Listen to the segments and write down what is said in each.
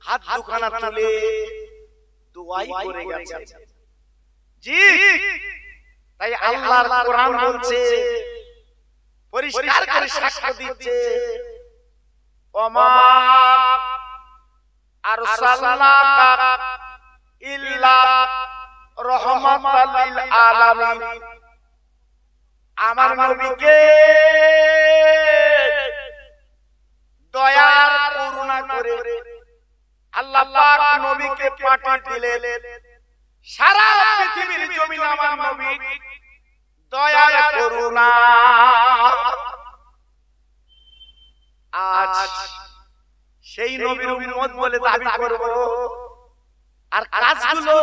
হাত দুখানা তুলে দোয়াই করে গেছে। জি, তাই আল্লাহর কোরআন বলছে, পরিষ্কার করে সাক্ষ্য দিচ্ছে, ওমা আরসালনাকা ইল্লা রাহমাতাল লিল আলামিন। আমার নবীকে দয়ার করুণা করে আল্লাহ পাক নবীকে পাঠিয়ে দিলেন সারা পৃথিবীর জমিনে। আমার নবী দয়ার করুণা। আজ সেই নবীর উম্মত বলে দাবি করব, আর কাজগুলো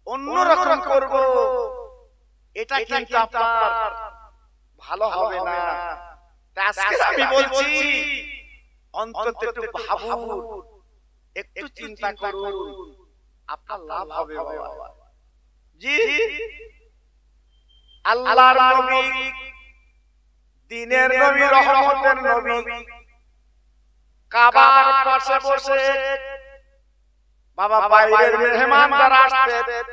অন্যরকম করব, এটা কিন্তু আপনার ভালো হবে না। আজকে আমি বলছি, অন্তত একটু ভাবুন, একটু চিন্তা করুন, আপনার লাভ হবে বাবা। জি, আল্লাহর নবী, দ্বীনের নবী, রহমতের নবী, কাবার পাশে বসে বাবা বাইরের মেহমান যারা আসতেন,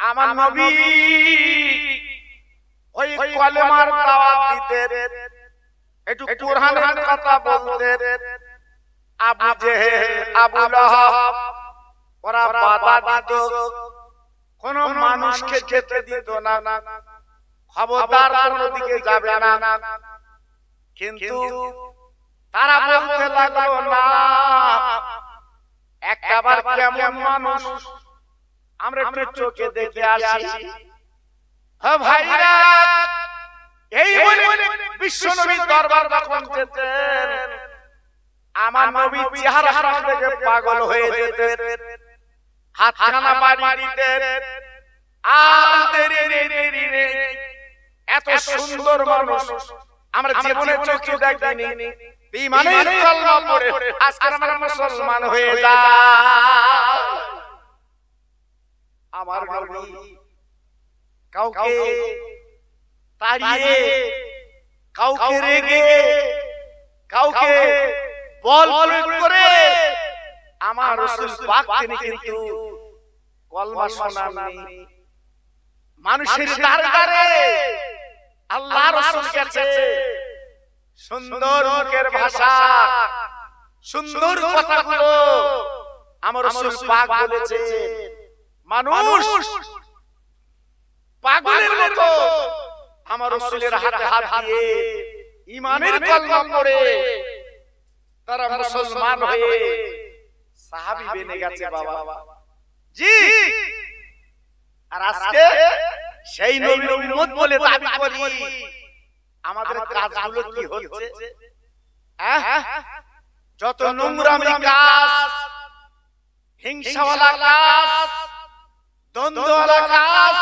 আমার নবী ওই কলেমার দাওয়াত দিতেন, একটু কোরআনের কথা বলতেন। আবু জেহেল, আবু লাহাব ওরা বাধা দিত, কোন মানুষকে যেতে দিত না, খবরদার কোন দিকে যাবে না। কিন্তু তারা বলতে লাগলো, না, একবার কেমন মানুষ আমরা একটু চোখে দেখে আসি। হ্যাঁ ভাইরা, এই বলে বিশ্বনবীর দরবার যখন যেতেন, আমার নবী চেহারা দেখে পাগল হয়ে যেতেন, হাতখানা বাড়িয়ে দিতেন, আর দেরি দেরি নেই, এত সুন্দর মানুষ আমরা জীবনে চোখে দেখিনি। ঈমানের কলমা পড়ে আজকে আমরা মুসলমান হয়ে যাই। আমার নবী কাউকে তাড়িয়ে, কাউকে রেগে, কাউকে বল প্রয়োগ করে আমার রাসূল পাক তিনি কিন্তু কলমা শোনাননি। মানুষের দরবারে আল্লাহর রাসূল কাছে সুন্দর মুখের ভাষা, সুন্দর কথাগুলো আমার রাসূল পাক বলেছে। মানুষ পাগলের মতো আমার রাসূলের হাতে হাত দিয়ে ঈমানের কলমা পড়ে তারা মুসলমান হয়ে সাহাবী বনে গেছে বাবা। জি, আর আজকে সেই নবীর উম্মত বলে দাবি করি, আমাদের কাজগুলো কি হচ্ছে? যত নোংরামি কাজ, হিংসাওয়ালা কাজ, দ্বন্দ্বওয়ালা কাজ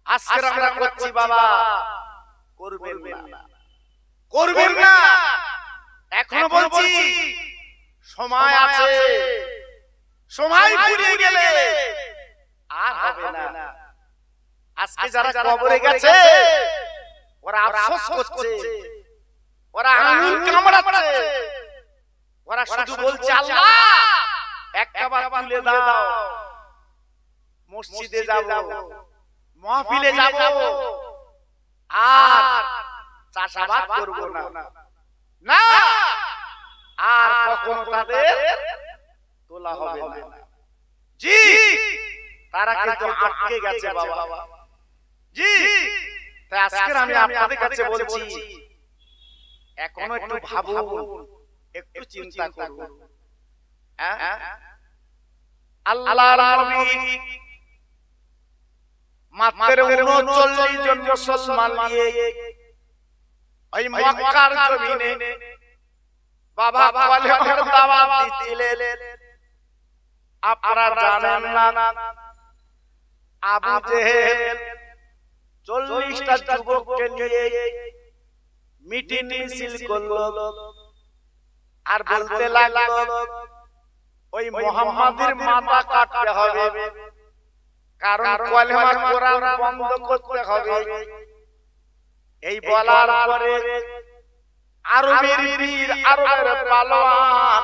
আজকে আমরা করছি বাবা। করবেন না, করবেন না। এখনো বলছি, সময় আছে, সময় ফুরিয়ে গেলে আর হবে না। আজকে যারা কবরে গেছে ওরা আফসোস করছে, ওরা আঙুল কামড়াচ্ছে, ওরা শুধু বলছে, আল্লাহ একটা বার তুলে দাও, মসজিদে যাব, মাহফিলে যাব, আর চাষাবাদ করব না, না, আর কখনো তাদের তোলা হবে না। জি, তারা কিন্তু আটকে গেছে বাবা। জি, তাই আজকে আমি আপনাদের কাছে বলছি, এখনো একটু ভাবুন, একটু চিন্তা করুন। আল্লাহর নবী মাত্র 39 জন মুসলমান নিয়ে ওই মক্কার জমিনে বাবা কলেমার দাওয়াত দিছিলেন। আপনারা জানেন না, আবু জেহেল 40টা যুবককে নিয়ে মিটিং মিছিল করলো, আর বলতে লাগলো ওই মুহাম্মাদের মাথা কাটতে হবে, কারণ কলেমা কোরআন বন্ধ করতে হবে। এই বলার পরে আরবের বীর, আরবের পালোয়ান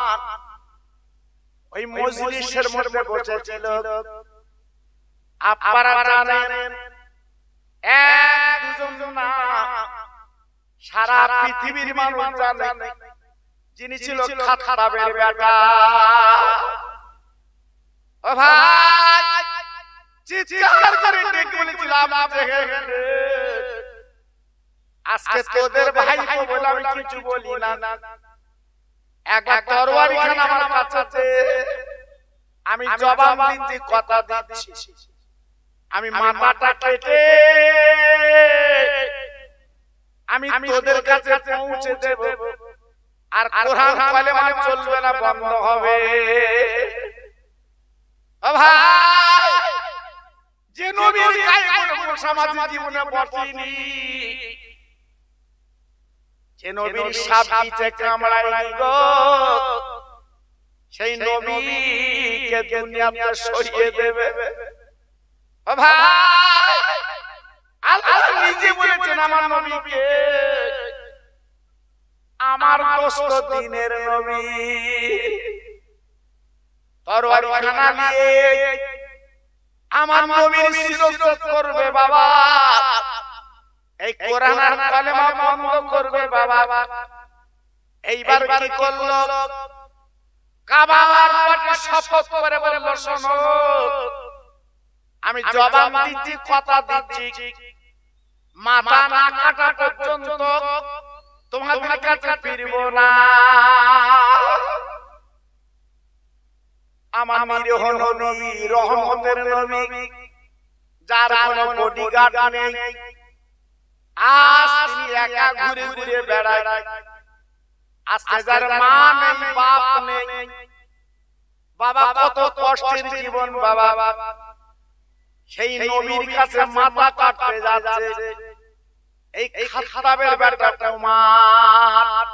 ওই মজলিসের মধ্যে বসেছিল। আপনারা জানেন এক দুজন না, সারা পৃথিবীর মানুষ জানে যিনি ছিল খাতাবের বেটা। ও ভাই, চিৎকার করে ডেকে বলেছিলাম আজকে তোদের ভাই বলে আমি কিছু বলি না, একবার তরবারি খান আমার কাছে, আমি জবাব দিচ্ছি, কথা দিচ্ছি, আমি মাথাটা কেটে আমি তোদের কাছে পৌঁছে দেব, আর কোরআন কালেমা চলবে না, বন্ধ হবে। ও ভাই, যে নবীর গায়ে কোনো সামাজিক জীবনে বসেনি, যে নবীর সাপ পিছে কামড়ায়নি গো, সেই নবীকে দুনিয়াতে সরিয়ে দেবে। ও ভাই, আল্লাহ নিজে বলেছেন আমার নবীকে আমার দোস্ত দিনের নবী। তরবারি খানা নিয়ে আমার নবীর শিরশ্ছেদ করবে বাবা, এই কোরআন আর কালেমা বন্ধ করবে বাবা। এইবার কি করলো? কাবার পাশে শপথ করে বলল, শোনো আমি জবাব দিচ্ছি, কথা দিচ্ছি, মাথা না কাটা পর্যন্ত তোমাদের কাছে ফিরব না। আমার নিরীহ নবী, রহমতের নবী, যার কোনো বডিগার্ড নেই, আজ তিনি একা ঘুরে ঘুরে বেড়ায়। আজকে যার মা নেই, বাপ নেই, বাবা কত কষ্টের জীবন বাবা, সেই নবীর কাছে মাথা কাটতে যাচ্ছে এই খাতাবের বেটাটা উমার।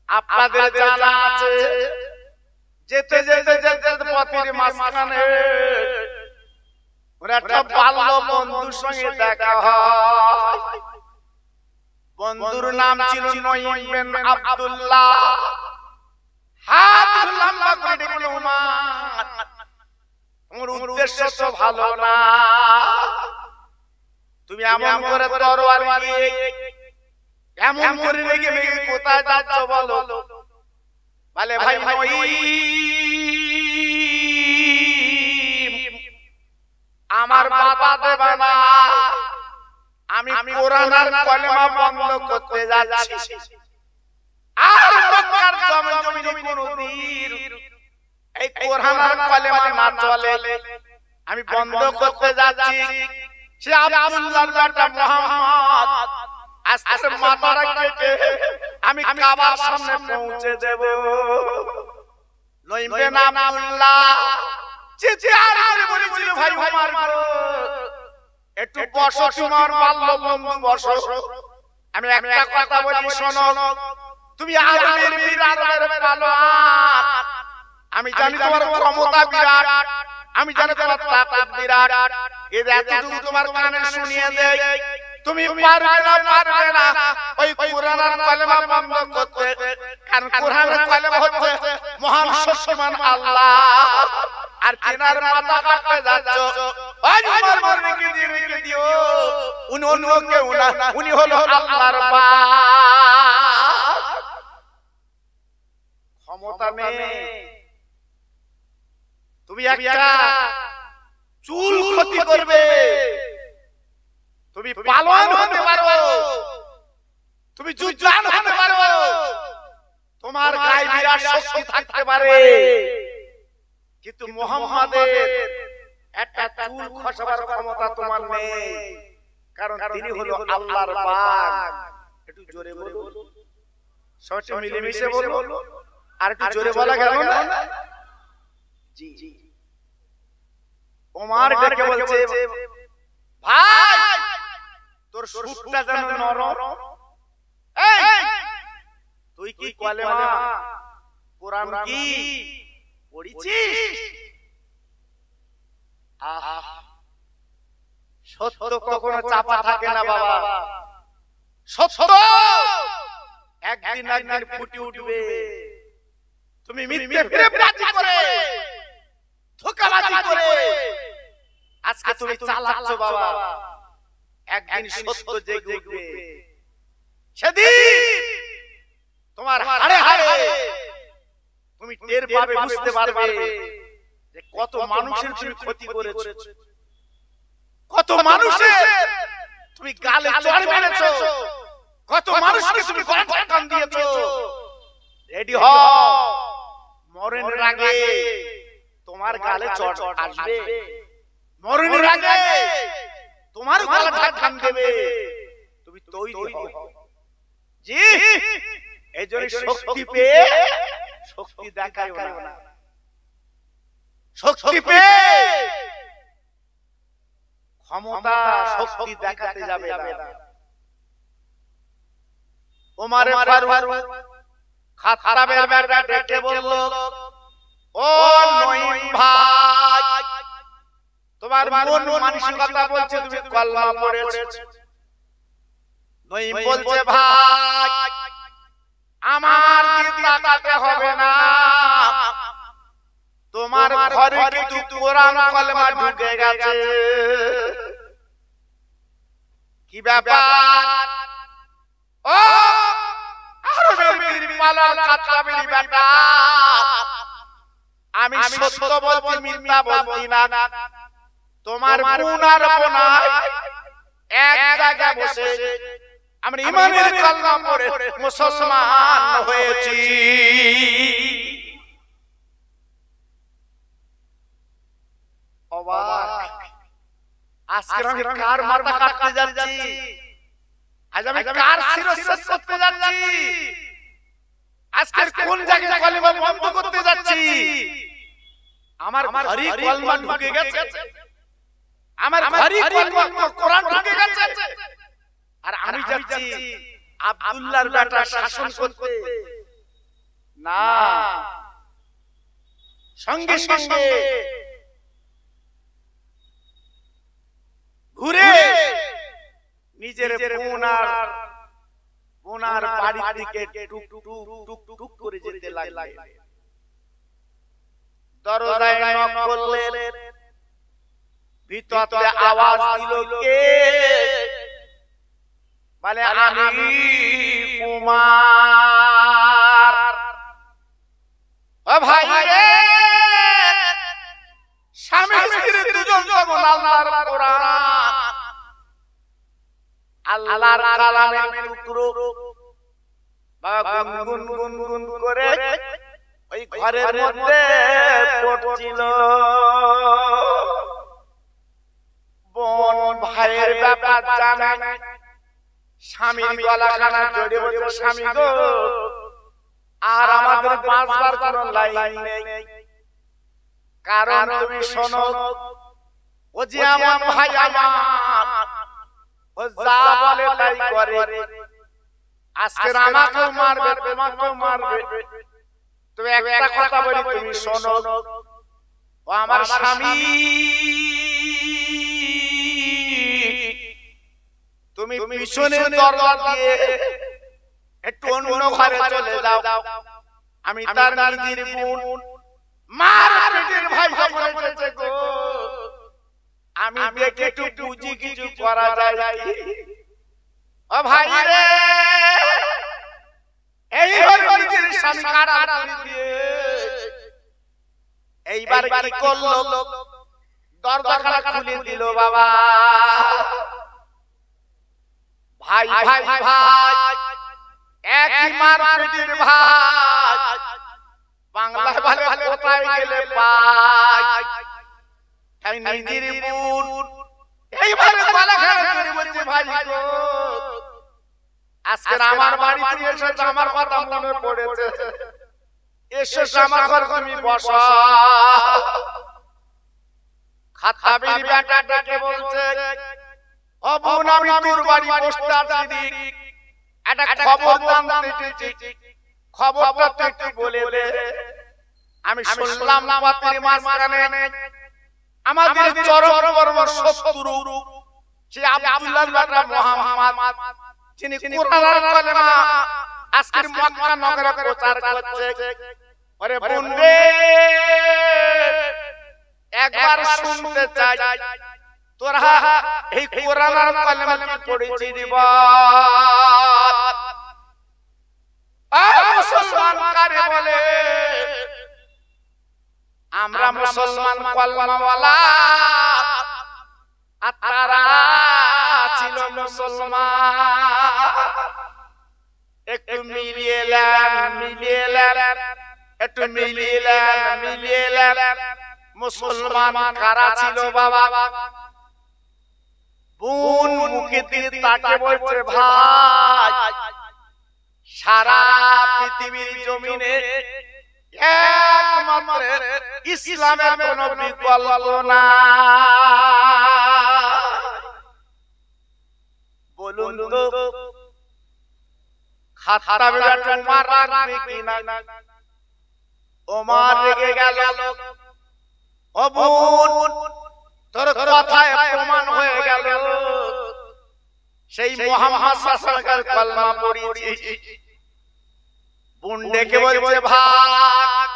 আপনাদের জানা আছে, যেতে যেতে যেতে পথের মাঝখানে ওরা একটা বাল্য বন্ধুর সঙ্গে দেখা হয়। বন্ধুর নাম ছিল নঈম বিন আব্দুল্লাহ। হাত লম্বা করে ডেকল, উমার তোমার উদ্দেশ্য তো ভালো না, তুমি এমন করে তরবারি নিয়ে এমন করে রেগে মেগে কোথায় যাচ্ছ বলো? বলে ভাই নঈম, আমার বাবা দেবে না, আমি কোরআন আর কালেমা বন্ধ করতে যাচ্ছি, আর মক্কার জমিনে কোনদিন এই কোরআন আর কালেমা না চলে আমি বন্ধ করতে যাচ্ছি। সে আব্দুল্লাহর বেটা মুহাম্মদ আজকে মাথাটা কেটে আমি কাবার সামনে পৌঁছে দেব। নঈম বিন আব্দুল্লাহ চিৎকার করে বলেছিল, ভাই উমার গো, একটু বসো, তোমার বাল্য বন্ধু বসো, আমি একটা কথা বলি শোনো। তুমি আরবের বীর, আরবের পালোয়ান, আমি জানি তোমার ক্ষমতা বিরাট, আমি জানি তোমার তাকত বিরাট, এর এতটুকু তোমার কানে শুনিয়ে দেই, তুমি পারবে না ওই কোরআন আর কালেমা বন্ধ করতে, কারণ কোরআন আর কালেমা হচ্ছে মহান শক্তিমান আল্লাহ, আর কেনার মাথা কাটতে যাচ্ছ, ওই উমর রেখে দিও, উনি অন্য কেউ না, উনি হলো আল্লাহর বাপ। ক্ষমতা নেই, তুমি একটা চুল ক্ষতি করবে, তুমি পালোয়ান হতে পারো, তুমি যুদ্ধবান হতে পারো, তোমার গায়ে বিরাট শক্তি থাকতে পারে, কিন্তু মুহাম্মাদের একটা চুল খসাবার ক্ষমতা তোমার নেই, কারণ তিনি হলো আল্লাহর বাগ। একটু জোরে বলো, সবাই মিলেমিশে বলো, আর একটু জোরে বলা গেল না? জি, ওমর ডেকে বলছে, ভাই তোর সুরটা যেন নরম, এই তুই কি কালেমা কোরআন কি পড়েছিস? সত্য কখনো চাপা থাকে না বাবা, সত্য একদিন একদিন ফুটে উঠবে। তুমি মিথ্যে ফিরেবাজি করে ধোঁকাবাজি করে আজকে তুমি চালাচ্ছ বাবা, একদিন সত্য জেগে উঠবে, সেদিন তোমার হাড়ে হাড়ে তুমি টের পাবে, বুঝতে পারবে যে কত মানুষের তুমি ক্ষতি করেছো, কত মানুষের তুমি গালে চড় মেরেছো, কত মানুষকে তুমি গলায় টান দিয়েছো। রেডি হও, মরণের আগে তোমার গালে চড় আসবে, মরণের আগে তোমার গলায় টান দেবে, তুমি তৈরি হও। জি, এই জন্য শক্তি পেয়ে শক্তি দেখায় না, শক্তি পেয়ে ক্ষমতা শক্তি দেখাতে যাবে না। ওমর ফারুক খাত্তাবের বেটা ডেকে বলল, ও নঈম ভাই, তোমার মন মানসিকতা বলছে তুমি কলমা পড়েছো। নঈম বলছে, ভাই আমার দিকে তাকাতে হবে না, তোমার ঘরে কিন্তু কোরআন কলমা ঢুকে গেছে। কি ব্যাপার? ও আরবের বীর পালার খাত্তাবের বেটা, আমি সত্য বলছি, মিথ্যা বলছি না। তোমার বোন আর বোনাই এক জায়গায় বসে আমরা ঈমানের কালমা পড়ে মুসলমান হয়েছি। অবাক, আজকে আমি কার মাথা কাটতে যাচ্ছি, আজ আমি কার শিরশ্ছেদ করতে যাচ্ছি, আজকে কোন জায়গায় কলেমা বন্ধ করতে যাচ্ছি। আমার ঘরে কলমা ঢুকে গেছে, আমার ঘরে কলমা কোরআন ঢুকে গেছে, আর আমি যাচ্ছি আব্দুল্লাহর বেটা শাসন করতে। না, সঙ্গে সঙ্গে ঘুরে নিজের বোনার বাড়ির দিকে টুক টুক টুক টুক করে যেতে লাগলেন। দরজায় নক করলেন, ভিতর থেকে আওয়াজ দিল, কে? বলে, আমি উমার। ও ভাই রে, স্বামী স্ত্রী দুজন তখন আল্লাহর কোরআন, আল্লাহর কালামের টুকরো বাবা গুনগুন গুনগুন করে ওই ঘরের মধ্যে পড়ছিল। বোন ভাইয়ের ব্যাপার জানে, স্বামীর গলাখানা জড়িয়ে বলছে, স্বামী গো, আর আমাদের বাঁচবার কোনো লাইন নেই, কারণ তুমি শোনো, ও যে আমার ভাই, আমার ও যা বলে তাই করে, আজকে আমাকেও মারবে, তোমাকেও মারবে। তুমি একটা কথা বলি, তুমি শোনো, ও আমার স্বামী, তুমি পিছনের দরজা দিয়ে একটু অন্য ঘরে চলে যাও, আমি তার নিজের বোন, মার পেটের ভাই যখন এসেছে গো, আমি দেখে একটু বুঝি কিছু করা যায় কি? ও ভাই রে, এইভাবে নিজের স্বামী কাড়া দিয়ে এইবার কি করলো, দরজাখানা খুলে দিল বাবা। ভাই ভাই ভাই, একই মার পেটের ভাই, বাংলায় বলে কোথায় গেলে পাই, তাই নিজের বোন এইভাবে গলাখানা ধরে বলছে, ভাই গো, আজকে আমার বাড়িতে এসেছে, আমার কথা মনে পড়েছে, এসে আমার ঘর তুমি বসা। খাত্তাবের বেটা ডেকে বলছে, ও বোন, আমি তোর বাড়ি বসতে আছি, একটা খবর জানতে, খবরটা তুই একটু বলে দে। আমি শুনলাম পথের মাঝখানে আমাদের চরম পরম শত্রু সে আব্দুল্লাহর বেটা মুহাম্মদ, যিনি কোরআনের কালেমা আজকের মক্কা নগরে প্রচার করছে, ও ওরে বন্ধে একবার শুনতে চাই তোরা এই কোরআন আর কালেমা কি পড়েছি দিবা মুসলমান কারে বলে আমরা মুসলমান কলমাওয়ালা আর তারা ছিল মুসলমান একটু মিলিয়েলেন একটু মিলিয়েলেন মুসলমান কারা ছিল বাবা বোন মুখে দিয়ে তাকে বলছে ভাই সারা পৃথিবীর জমিনে একমাত্র ইসলামের কোনো বিকল্প না বলুন তো খাতাবে উমার রাখবে কিনা ওমর রেগে গেল ও বোন তোর কথায় প্রমাণ হয়ে গেল সেই মুহাম্মদ সাল্লাল্লাহু আলাইহি ওয়াসাল্লামের কলমা পড়েছি বোন ডেকে বলছে ভাই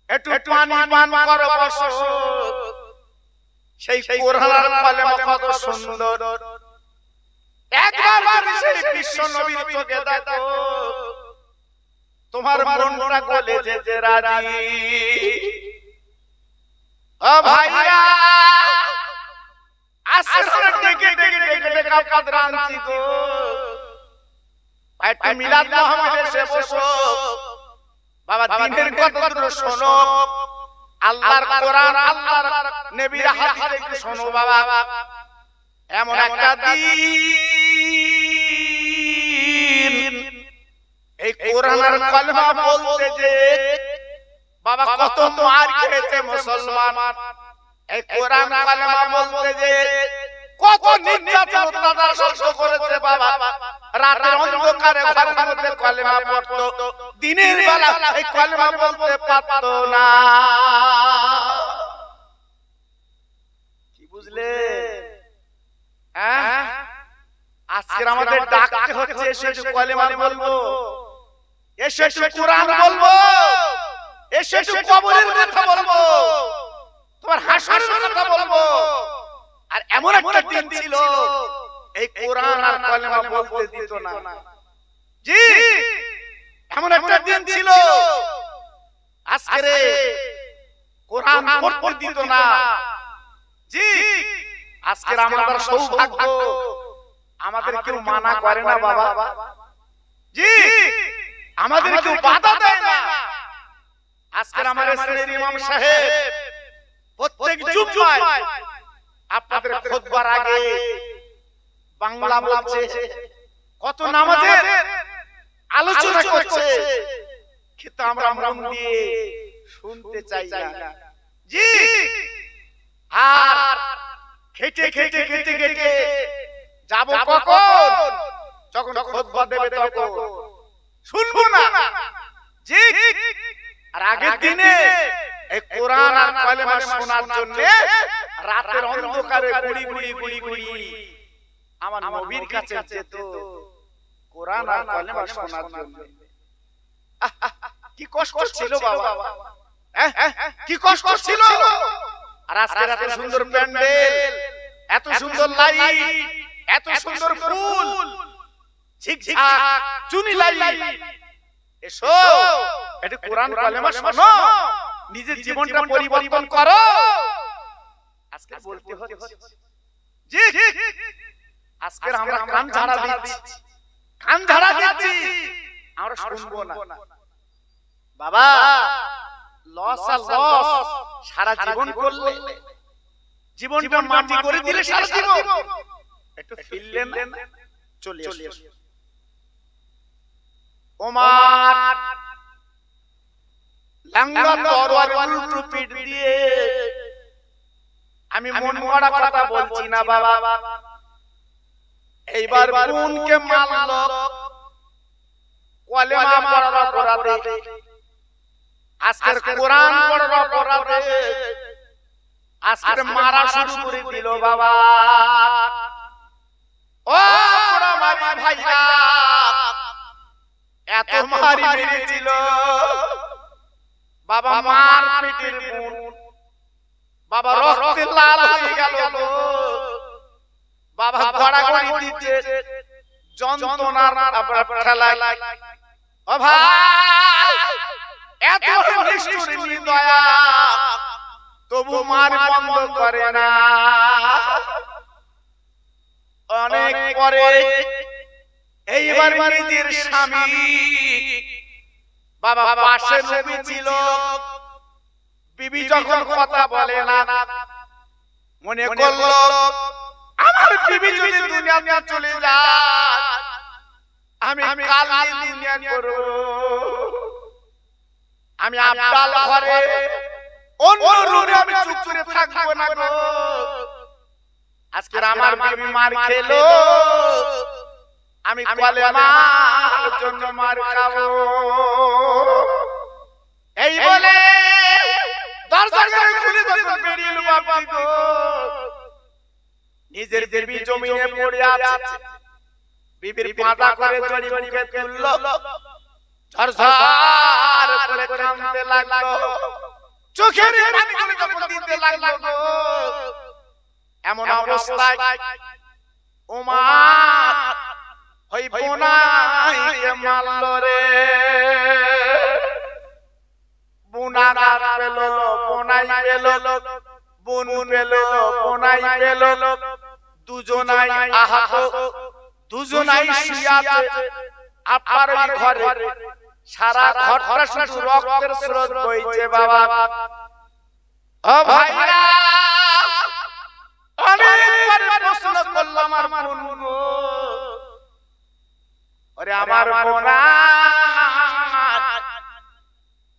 একটু পানি পান করো বসো সেই কোরআনের কলমা কত সুন্দর একবার যদি সেই বিশ্ব নবীর চোখে দেখো তোমার মনটা গলে যেতে রাজি ও ভাইরা আসরে ডেকে আপনাদের আনছি গো একটু মিলাদ মুহাম্মদ এসে বসো বাবা দিনের কথা শোনো আল্লাহর কোরআন আল্লাহর নবীর হাদিস একটু শোনো বাবা এমন একটা দিন এই কোরআনের কলমা বলতে যে বাবা কত মার খেয়েছে মুসলমান এই কোরআন কলমা বলতে যে কত নির্যাতন অত্যাচার সহ্য করেছে বাবা রাতের অন্ধকারে ঘরের মধ্যে কলমা পড়তো দিনের বেলা এই কলমা বলতে পারতো না কি বুঝলে হ্যাঁ আজকে আমাদের ডাকতে হচ্ছে এসে কলেমা বলবো এসে কোরআন বলবো এসে কবরের কথা বলবো তোমার হাসরের কথা বলবো আর এমন একটা দিন ছিল এই কোরআন আর কলেমা বলতে দিত না জি এমন একটা দিন ছিল আজকে কোরআন পড়তে দিত না জি আজকে আমাদের সৌভাগ্য আমাদের কেউ মানা করে না বাবা জি আমাদের কেউ বাধা দেয় না আজকে আমাদের শ্রেণীর ইমাম সাহেব প্রত্যেক জুমায় আপনাদের খুতবার আগে বাংলা বলছে কত নামাজের আলোচনা করছে কিন্তু আমরা মন দিয়ে শুনতে চাই না জি আর খেটে খেটে খেটে খেটে যাব কখন যখন খুতবা দেবে তখন শুনবো না জি আর আগের দিনে এই কোরআন আর কলেমা শোনার জন্য রাতের অন্ধকারে গুড়ি গুড়ি গুড়ি গুড়ি আমার নবীর কাছে যেত কোরআন আর কলেমা শোনার জন্য কি কষ্ট ছিল বাবা কি কষ্ট ছিল আর আজকে এত সুন্দর প্যান্ডেল এত সুন্দর লাইট এত সুন্দর ফুল ঝিকঝাক চুনি লাইট এসো একটু কোরআন কালেমা শোনো নিজের জীবনটা পরিবর্তন করো আজকে বলতে হচ্ছে জি আজকে আমরা কান ঝাড়া দিচ্ছি আমরা শুনবো না বাবা লস আর লস সারা জীবন করলে জীবনটা মাটি করে দিলে সারা জীবন একটু ফিরলেন চলে আসো ওমর লাঙ্গা তরোয়ার উল্টো পিঠ দিয়ে আমি মন মরা কথা বলছি না বাবা এইবার বোনকে মারলো কলেমা পড়ার অপরাধে আজকের কোরআন পড়ার অপরাধে আজকের মারা শুরু করে দিল বাবা ও বড় মারি ভাইরা এত মারি মেরেছিল বাবা মার পেটের বোন, বাবা রক্তে লাল হয়ে গেল গো, বাবা গড়াগড়ি দিচ্ছে যন্ত্রণার ঠেলায়। ও ভাই, এত নিষ্ঠুর দয়া, তবু মার বন্ধ করে না। অনেক পরে এইবার নিজের স্বামী, বাবা পাশে নবী ছিল, বিবি যখন কথা বলে না, মনে করলো আমার বিবি যদি দুনিয়াতে চলে যায়, আমি কাল দুনিয়া করব। আমি আব্বাল ঘরে অন্য রুমে আমি চুপ করে থাকবো না গো। আজকে আমার বিবি মার খেলো, আমি কলেমার জন্য মার খাবো। এই বলে দরজা খুলে যখন বেরিয়ে এলো বাবা গো, নিজের বিবি জমিনে পড়ে আছে, বিবির পাতা করে জড়ি মুখে তুললো, ঝরঝর করে কাঁদতে লাগলো, চোখের পানিগুলো যখন দিতে লাগলো গো, এমন অবস্থায় ওমর ওই বোনাইকে মারলো রে। বোনাগার পেল, বোনাই পেল, বোন পেল, বোনাই পেল, দুজনাই আহত, দুজনাই শুয়ে আছে আপনার ওই ঘরে। সারা ঘরটা শুধু রক্তের স্রোত বইছে বাবা। ও ভাইরা, অনেকবার প্রশ্ন করলাম আমার বোন গো, ওরে আমার বোনা,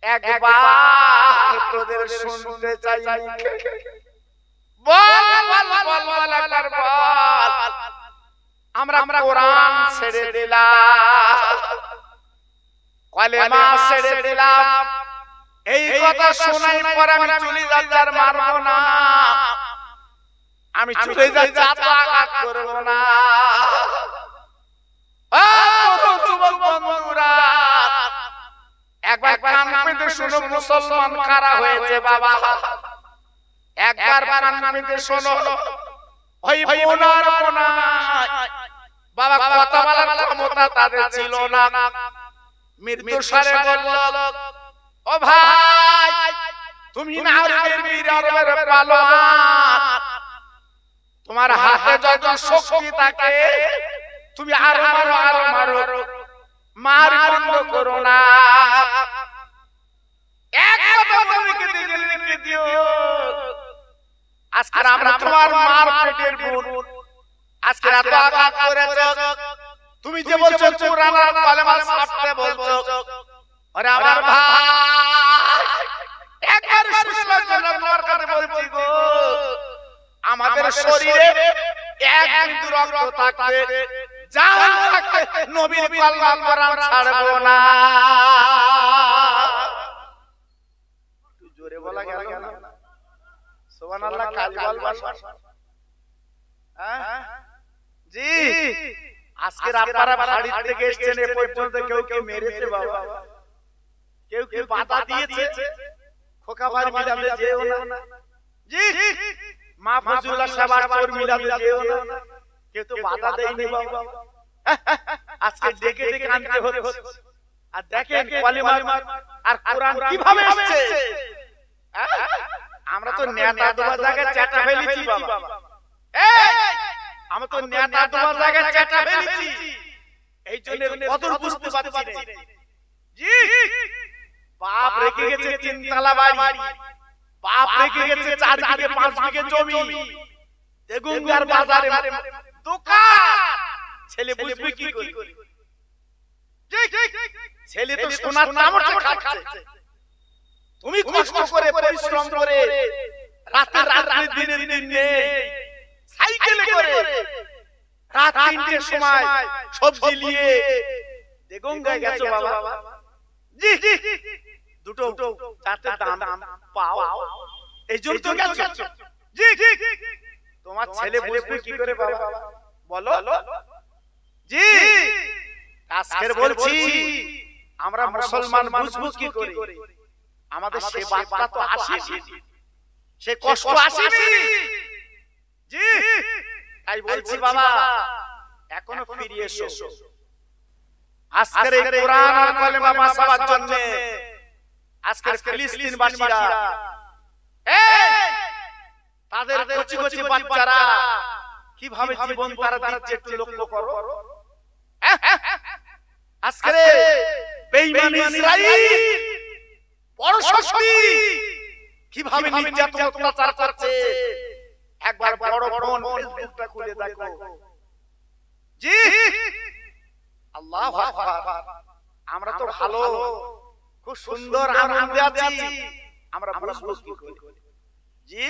একবার তোদের শুনতে চাই, বল বল বল বল একবার বল। আমরা কোরআন ছেড়ে দিলাম, কলেমা ছেড়ে দিলাম, এই কথা শোনার পর আমি চলে যাচ্ছি, আর মারবো না, আমি চলে যাচ্ছি, আঘাত করব না। যুবক বন্ধুরা, একবার কান পেতে শোনো মুসলমান কারা হয়েছে বাবা, একবার কান পেতে শোনো। ওই বোনার বোনাই বাবা, কথা বলার ক্ষমতা তাদের ছিল না, মৃত্যুর সারে বলল, ও ভাই, তুমি না আরবের বীর, আরবের পালোয়ান, তোমার হাতে যত শক্তি থাকে তুমি আরো মারো, আরো মারো, মার বন্ধ করো না। এক কথা বলে রেখে দিও, আজকে আমরা তোমার মার পেটের বোন, আজকে এত আঘাত করেছ, তুমি যে বলছো কোরআন আর কালেমা ছাড়তে বলছো, আরে আমার ভাই, একবার শুনবার জন্য তোমার কাছে বলছি গো, আমাদের শরীরে এক বিন্দু রক্ত থাকতে, জান থাকতে নবীর কালেমা কোরআন ছাড়বো না। জোরে বলা গেল না? সুবহানাল্লাহ। কালিমাল ভাষা, হ্যাঁ জি। আজকে আপনারা বাড়ি থেকে এসেছেন, এ পর্যন্ত কেউ কেউ মেরেছে বাবা, কেউ কেউ বাধা দিয়েছে, খোকা ভাই মিলাদে যেও না, জি, মা ফজলুল্লাহ সাহেব আর মিলাদে যেও না, কেউ তো বাধা দেয়নি বাবা। আজকে ডেকে ডেকে আনতে হচ্ছে। আর দেখেন কালিমা আর কোরআন কিভাবে এসেছে। আমরা তো নেতা তোমার জায়গায় চাটা ফেলেছি বাবা, আমরা তো নেতা তোমার জায়গায় চাটা ফেলেছি, এই জন্য কদর বুঝতে পারছি না। জি, বাপ রেখে গেছে 3 তলা বাড়ি, বাপ রেখে গেছে 4 বিঘে 5 বিঘে জমি, দেগুঙ্গার বাজারে দোকান, ছেলে বুঝবে কি করে? ছেলে তো সোনার চামচ খাচ্ছে, তুমি কষ্ট করে পরিশ্রম করে রাতে রাতে দিনের দিন নেই, সাইকেলে করে রাত 3টের সময় সবজি নিয়ে দেগঙ্গায় গেছো বাবা। জি, দুটো 4টে দাম পাও, এই জন্য তো গেছো। জি, তোমার ছেলে বুঝবে কি করে বাবা, বলো? জি, আজকের বলছি আমরা মুসলমান বুঝবো কি করে? আমাদের সে বার্তা তো আসেনি, সে কষ্ট আসেনি। জি, তাই বলছি বাবা এখনো ফিরে এসো। আজকের এই কোরআন আর কালেমা বাঁচাবার জন্য আজকের ফিলিস্তিনবাসীরা তাদের কচি কচি বাচ্চারা কিভাবে জীবন তারা দিচ্ছে একটু লক্ষ্য করো। আজকে বেঈমান ইসরাইল বড় শক্তি কিভাবে নির্যাতন অত্যাচার করছে, একবার বড় ফোন ফেসবুকটা খুলে দেখো। জি, আল্লাহু আকবার। আমরা তো ভালো, খুব সুন্দর আনন্দে আছি, আমরা বুঝবো কি করে? জি,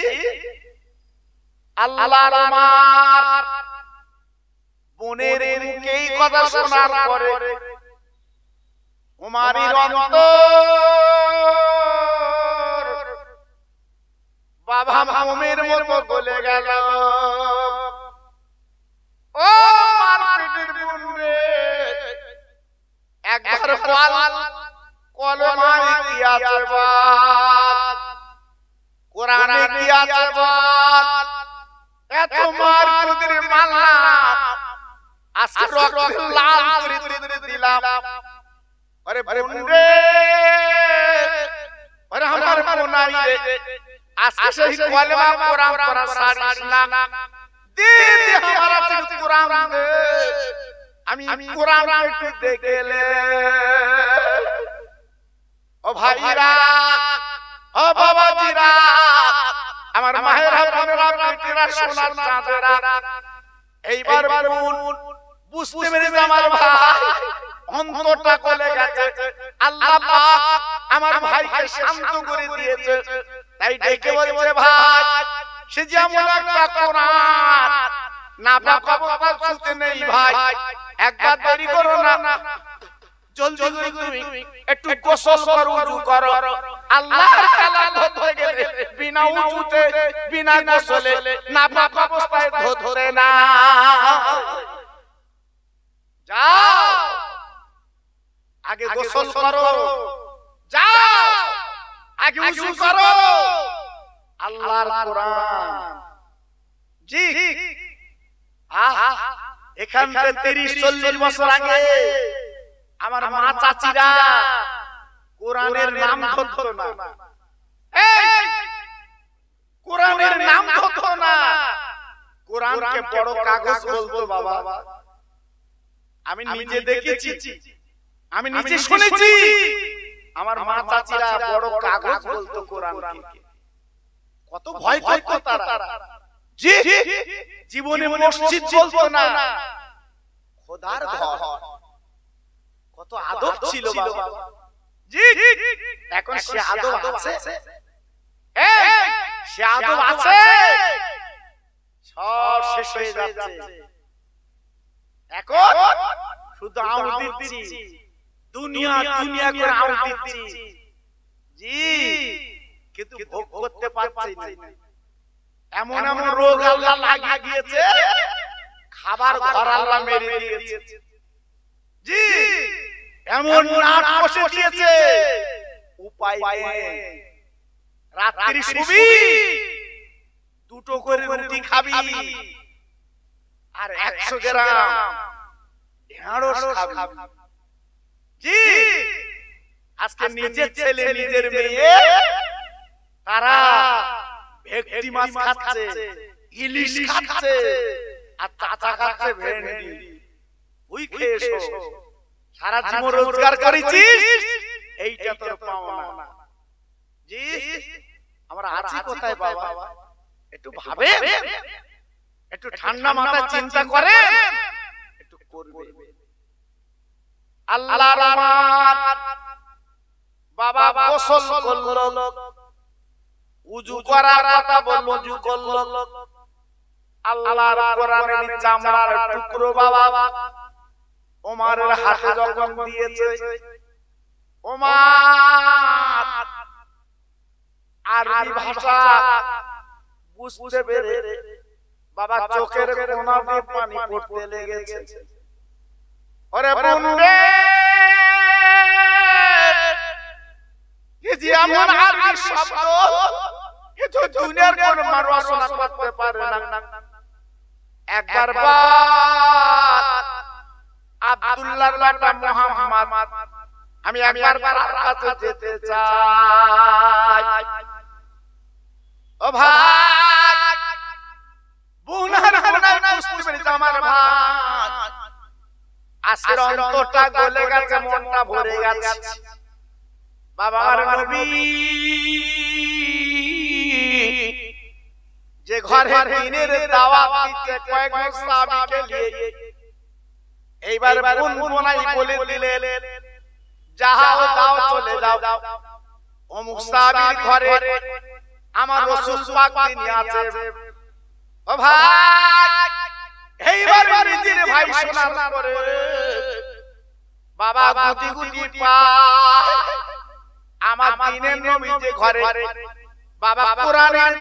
আল্লাহর আমার বোনের মুখেই কথা শোনার পরে উমারের অন্তর বাবা মামের মতো গলে গেল। ও মার পেটের বোন রে, একবার বল কলমায় কি আছে বল, কোরআনে কি আছে বল। এত মার তোদের মারলাম, আজকে রক্ত লাল করে তোদের দিলাম। আরে বোন রে, আরে আমার বোনাই রে, আজকে সেই কলমা কোরআন পড়া ছাড়িস না। দে দে আমারা তুই কোরআন দে, আমি কোরআন একটু দেখলে। ও ভাইরা, ও বাবাজিরা, আমার মায়েরা বোনেরা বেটিরা সোনার চাঁদেরা, এইবার বোন বুঝতে পেরেছে আমার ভাই অন্তরটা গলে গেছে। আল্লাহ পাক আমার ভাইকে শান্ত করে দিয়েছে, তাই ডেকে বলছে ভাই সে যেমন একটা কোরআন না পাকা শুনতে নেই ভাই, একবার দেরি করো না, জলদি জলদি তুমি একটু গোসল করো, ওযু করো। আল্লাহর কালাম ধরতে গেলে বিনা ওযুতে বিনা গোসলে নাপাক অবস্থায় ধরতে না। যাও আগে গোসল করো, যাও আগে ওযু করো। আল্লাহর কোরআন। জি, এখান থেকে 30-40 বছর আগে আমার মা চাচিরা কোরআনের নাম ধরতো না, কোরআনের নাম ধরতো না, কোরআনকে বড় কাগজ বলতো বাবা। আমি নিজে দেখেছি, আমি নিজে শুনেছি, আমার মা চাচিরা বড় কাগজ বলতো কোরআনকে। কত ভয় করতো তারা। জি, জীবনে মসজিদ বলতো না, খোদার ঘর। কত আদব ছিল বাবা। জি, এখন সে আদব আছে? সে আদব আছে? সব শেষ হয়ে যাচ্ছে। এখন শুধু আউট দিচ্ছি, দুনিয়া দুনিয়া করে আউট দিচ্ছি। জি, কিন্তু ভোগ করতে পারছি না। এমন এমন রোগ আল্লাহ লাগিয়ে দিয়েছে, খাবার ঘর আল্লাহ মেরে দিয়েছে। জি, এমন নাক কষে দিয়েছে, উপায় নেই। রাত্রি শুবি, দুটো করে রুটি খাবি, আর 100 গ্রাম ঢেঁড়স খাবি। জি, আজকে নিজের ছেলে নিজের মেয়ে তারা ভেটকি মাছ খাচ্ছে, ইলিশ খাচ্ছে, আর চাচা খাচ্ছে ভেন্ডি। ওই খেয়েছো, সারা জীবন রোজগার করেছিস, এইটা তোর পাওনা। জি, আমরা আছি কোথায় বাবা? একটু ভাবে, একটু ঠান্ডা মাথায় চিন্তা করে, একটু করবে। আল্লাহর আমার বাবা গোসল করলো, উযু করার কথা বলল, উযু করলো। আল্লাহর কোরআনের চামড়ার টুকরো বাবা ওমরের হাতে যখন দিয়েছে, ওমর আরবি ভাষা বুঝতে পেরে বাবা চোখের কোনা দিয়ে পানি পড়তে লেগেছে। ওরে বোন রে, এই যে এমন আরবি শব্দ এটা দুনিয়ার কোন মানুষ রচনা করতে পারে না। একবার আব্দুল্লাহর বেটা মুহাম্মদ আমি একবার তার কাছে যেতে চাই। ও ভাই বুনার বুঝতে পেরেছি আমার ভাই, আজকের অন্তরটা গলে গেছে, মনটা ভরে গেছে। বাবা আমার নবী যে ঘরে দিনের দাওয়াত দিতে কয়েকজন সাহাবীকে নিয়ে এইবার বুনবুনাই বলে দিলেন, যাও যাও চলে যাও অমুক সাহাবীর ঘরে আমার রাসূল পাক তিনি আছে। ও ভাই এইবার নিজের ভাই শোনার পরে বাবা গুটি গুটি পায় আমার দিনের নবী যে ঘরে বাবা কোরআনের